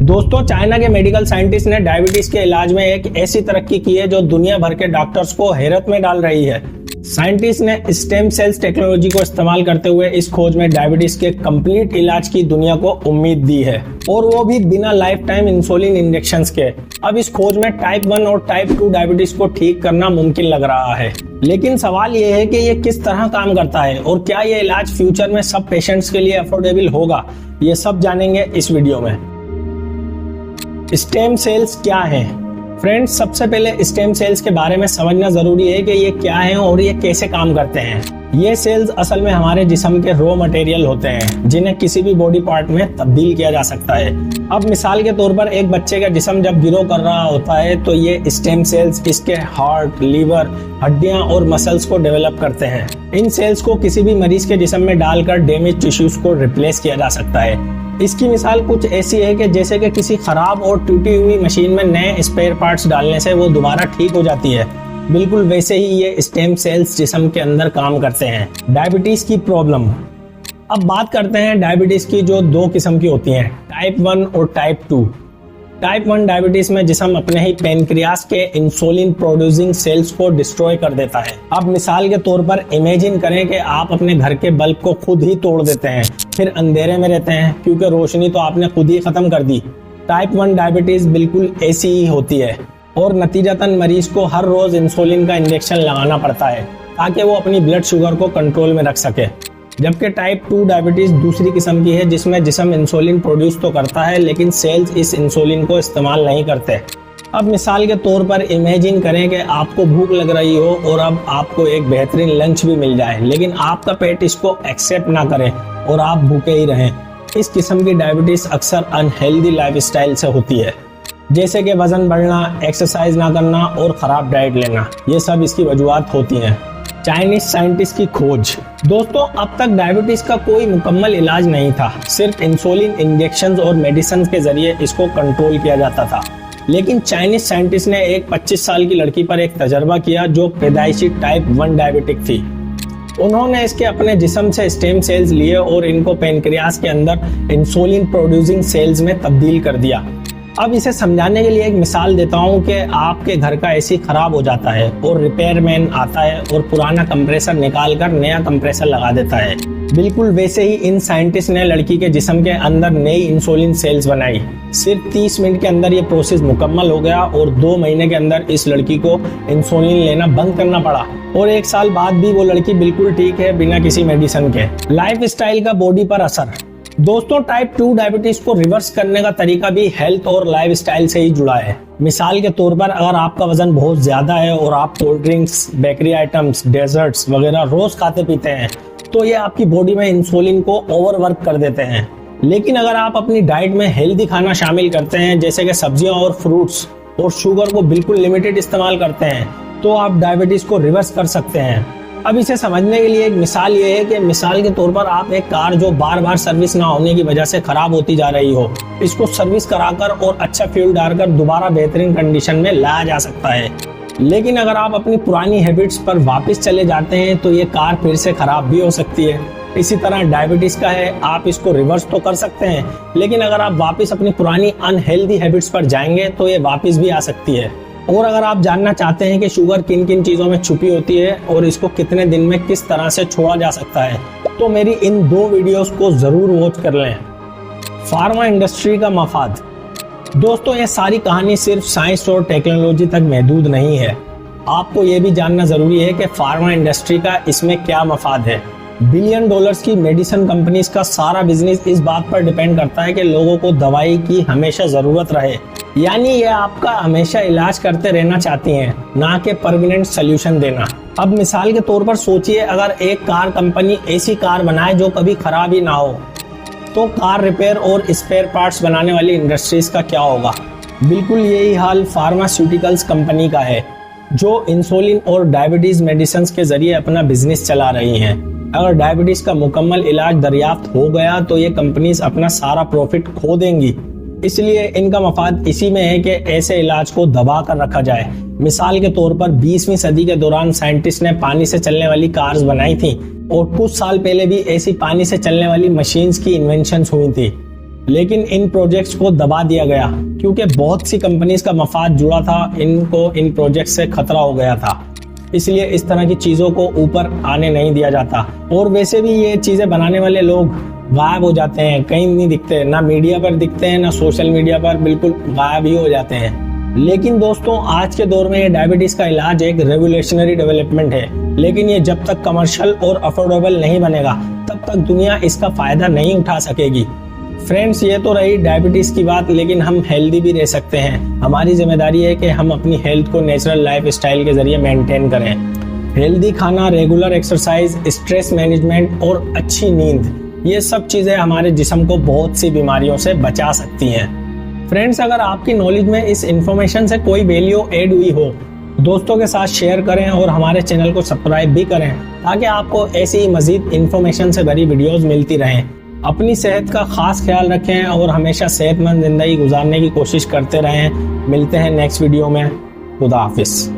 दोस्तों, चाइना के medical scientist ने डायबिटीज के इलाज में एक ऐसी तरक्की की है जो दुनिया भर के डॉक्टर्स को हैरत में डाल रही है। साइंटिस्ट ने स्टेम सेल्स टेक्नोलॉजी को इस्तेमाल करते हुए इस खोज में डायबिटीज के कंप्लीट इलाज की दुनिया को उम्मीद दी है, और वो भी बिना लाइफ टाइम इंसुलिन इंजेक्शंस के। अब इस खोज में टाइप 1 और टाइप 2 डायबिटीज को ठीक करना मुमकिन लग रहा है। लेकिन सवाल ये है कि ये किस तरह काम करता है और क्या ये इलाज फ्यूचर में सब पेशेंट्स के लिए अफोर्डेबल होगा, ये सब जानेंगे इस वीडियो में। स्टेम सेल्स क्या हैं? फ्रेंड्स, सबसे पहले स्टेम सेल्स के बारे में समझना जरूरी है कि ये क्या हैं और ये कैसे काम करते हैं। ये सेल्स असल में हमारे जिस्म के रॉ मटेरियल होते हैं जिन्हें किसी भी बॉडी पार्ट में तब्दील किया जा सकता है। अब मिसाल के तौर पर एक बच्चे का जिस्म जब ग्रो कर रहा होता है तो ये स्टेम सेल्स इसके हार्ट, लीवर, हड्डियां और मसल्स को डेवलप करते हैं। इन सेल्स को किसी भी मरीज के जिस्म में डालकर डैमेज टिश्यूज को रिप्लेस किया जा सकता है। इसकी मिसाल कुछ ऐसी है कि जैसे कि किसी खराब और टूटी हुई मशीन में नए स्पेयर पार्ट्स डालने से वो दोबारा ठीक हो जाती है, बिल्कुल वैसे ही ये स्टेम सेल्स जिस्म के अंदर काम करते हैं। डायबिटीज की प्रॉब्लम। अब बात करते हैं डायबिटीज की, जो दो किस्म की होती हैं, टाइप 1 और टाइप 2। टाइप 1 डायबिटीज में जिस्म अपने ही पेनक्रियास के इंसुलिन प्रोड्यूसिंग सेल्स को डिस्ट्रॉय कर देता है। अब मिसाल के तौर पर इमेजिन करें कि आप अपने घर के बल्ब को खुद ही तोड़ देते हैं, फिर अंधेरे में रहते हैं क्योंकि रोशनी तो आपने खुद ही खत्म कर दी। टाइप 1 डायबिटीज बिल्कुल ऐसी ही होती है और नतीजतन मरीज को हर रोज इंसुलिन का इंजेक्शन लगाना पड़ता है ताकि वो अपनी ब्लड शुगर को कंट्रोल में रख सके। जबकि टाइप 2 डायबिटीज दूसरी किस्म की है जिसमें जिस्म इंसुलिन प्रोड्यूस तो करता है लेकिन सेल्स इस इंसुलिन को इस्तेमाल नहीं करते। अब मिसाल के तौर पर इमेजिन करें कि आपको भूख लग रही हो और अब आपको एक बेहतरीन लंच भी मिल जाए, लेकिन आपका पेट इसको एक्सेप्ट ना करे और आप भूखे ही रहें। इस किस्म की डायबिटीज अक्सर अनहेल्दी लाइफस्टाइल से होती है, जैसे कि वजन बढ़ना, एक्सरसाइज ना करना और खराब डाइट लेना। ये सब इसकी वजूहात होती हैं। चाइनीज साइंटिस्ट की खोज। दोस्तों, अब तक डायबिटीज का कोई मुकम्मल इलाज नहीं था, सिर्फ इंसुलिन इंजेक्शंस और मेडिसिन के जरिए इसको कंट्रोल किया जाता था। लेकिन चाइनीज साइंटिस्ट ने एक 25 साल की लड़की पर एक तजर्बा किया जो पैदाइशी टाइप 1 डायबिटिक थी। उन्होंने इसके अपने जिस्म से स्टेम सेल्स लिए और इनको पेनक्रियास के अंदर इंसुलिन प्रोड्यूसिंग सेल्स में तब्दील कर दिया। अब इसे समझाने के लिए एक मिसाल देता हूँ कि आपके घर का एसी खराब हो जाता है और रिपेयरमैन आता है और पुराना कंप्रेसर निकाल कर नया कंप्रेसर लगा देता है। बिल्कुल वैसे ही इन साइंटिस्ट ने लड़की के जिस्म के अंदर नई इंसुलिन सेल्स बनाई। सिर्फ 30 मिनट के अंदर ये प्रोसेस मुकम्मल हो गया और 2 महीने के अंदर इस लड़की को इंसुलिन लेना बंद करना पड़ा और 1 साल बाद भी वो लड़की बिल्कुल ठीक है बिना किसी मेडिसिन के। लाइफ स्टाइल का बॉडी पर असर। दोस्तों, टाइप 2 डायबिटीज को रिवर्स करने का तरीका भी हेल्थ और लाइफस्टाइल से ही जुड़ा है। मिसाल के तौर पर अगर आपका वजन बहुत ज्यादा है और आप cold drinks, bakery items, desserts वगैरह रोज खाते पीते हैं तो ये आपकी बॉडी में इंसुलिन को ओवरवर्क कर देते हैं। लेकिन अगर आप अपनी डाइट में हेल्दी खाना शामिल करते हैं, जैसे कि सब्जियां और फ्रूट्स, और शुगर को बिल्कुल लिमिटेड इस्तेमाल करते हैं, तो आप डायबिटीज को रिवर्स कर सकते हैं। अब इसे समझने के लिए एक मिसाल ये है कि मिसाल के तौर पर आप एक कार जो बार बार सर्विस ना होने की वजह से खराब होती जा रही हो, इसको सर्विस कराकर और अच्छा फ्यूल डालकर दोबारा बेहतरीन कंडीशन में लाया जा सकता है। लेकिन अगर आप अपनी पुरानी हैबिट्स पर वापस चले जाते हैं तो ये कार फिर से खराब भी हो सकती है। इसी तरह डायबिटीज का है, आप इसको रिवर्स तो कर सकते हैं, लेकिन अगर आप वापस अपनी पुरानी अनहेल्दी हैबिट्स पर जाएंगे तो ये वापस भी आ सकती है। और अगर आप जानना चाहते हैं कि शुगर किन किन चीजों में छुपी होती है और इसको कितने दिन में किस तरह से छोड़ा जा सकता है, तो मेरी इन 2 वीडियोस को जरूर वॉच कर लें। फार्मा इंडस्ट्री का मफाद। दोस्तों, ये सारी कहानी सिर्फ साइंस और टेक्नोलॉजी तक महदूद नहीं है। आपको ये भी जानना जरूरी है कि फार्मा इंडस्ट्री का इसमें क्या मफाद है। बिलियन डॉलर्स की मेडिसिन कंपनीज का सारा बिजनेस इस बात पर डिपेंड करता है कि लोगों को दवाई की हमेशा जरूरत रहे, यानी ये आपका हमेशा इलाज करते रहना चाहती हैं, ना कि परमानेंट सोल्यूशन देना। अब मिसाल के तौर पर सोचिए, अगर एक कार कंपनी ऐसी कार बनाए जो कभी खराब ही ना हो, तो कार रिपेयर और स्पेयर पार्ट्स बनाने वाली इंडस्ट्रीज का क्या होगा? बिल्कुल यही हाल फार्मास्यूटिकल्स कंपनी का है, जो इंसुलिन और डायबिटीज मेडिसिन के जरिए अपना बिजनेस चला रही हैं। अगर डायबिटीज का मुकम्मल इलाज दरियाफ्त हो गया तो ये कंपनीज अपना सारा प्रॉफिट खो देंगी। इसलिए इनका मफाद इसी में है कि ऐसे इलाज को दबा कर रखा जाए। मिसाल के तौर पर 20वीं सदी के दौरान साइंटिस्ट ने पानी से चलने वाली कार्स बनाई थी और कुछ साल पहले भी ऐसी पानी से चलने वाली मशीन्स की इन्वेंशन हुई थी। लेकिन इन प्रोजेक्ट्स को दबा दिया गया क्योंकि बहुत सी कंपनीज का मफाद जुड़ा था, इनको इन प्रोजेक्ट से खतरा हो गया था। इसलिए इस तरह की चीजों को ऊपर आने नहीं दिया जाता। और वैसे भी ये चीजें बनाने वाले लोग गायब हो जाते हैं, कहीं नहीं दिखते, ना मीडिया पर दिखते हैं ना सोशल मीडिया पर, बिल्कुल गायब ही हो जाते हैं। लेकिन दोस्तों आज के दौर में ये डायबिटीज का इलाज एक रेवोल्यूशनरी डेवलपमेंट है, लेकिन ये जब तक कमर्शियल और अफोर्डेबल नहीं बनेगा तब तक दुनिया इसका फायदा नहीं उठा सकेगी। फ्रेंड्स, ये तो रही डायबिटीज की बात, लेकिन हम हेल्दी भी रह सकते हैं। हमारी जिम्मेदारी है कि हम अपनी हेल्थ को नेचुरल लाइफ स्टाइल के जरिए मेंटेन करें। हेल्दी खाना, रेगुलर एक्सरसाइज, स्ट्रेस मैनेजमेंट और अच्छी नींद, ये सब चीजें हमारे जिस्म को बहुत सी बीमारियों से बचा सकती हैं। फ्रेंड्स, अगर आपकी नॉलेज में इस इंफॉर्मेशन से कोई वैल्यू ऐड हुई हो, दोस्तों के साथ शेयर करें और हमारे चैनल को सब्सक्राइब भी करें ताकि आपको ऐसी ही मजीद इंफॉर्मेशन से भरी वीडियोस मिलती रहें। अपनी सेहत का खास ख्याल रखें और हमेशा सेहतमंद जिंदगी गुजारने की कोशिश करते रहें। मिलते हैं नेक्स्ट वीडियो में। खुदा हाफिज।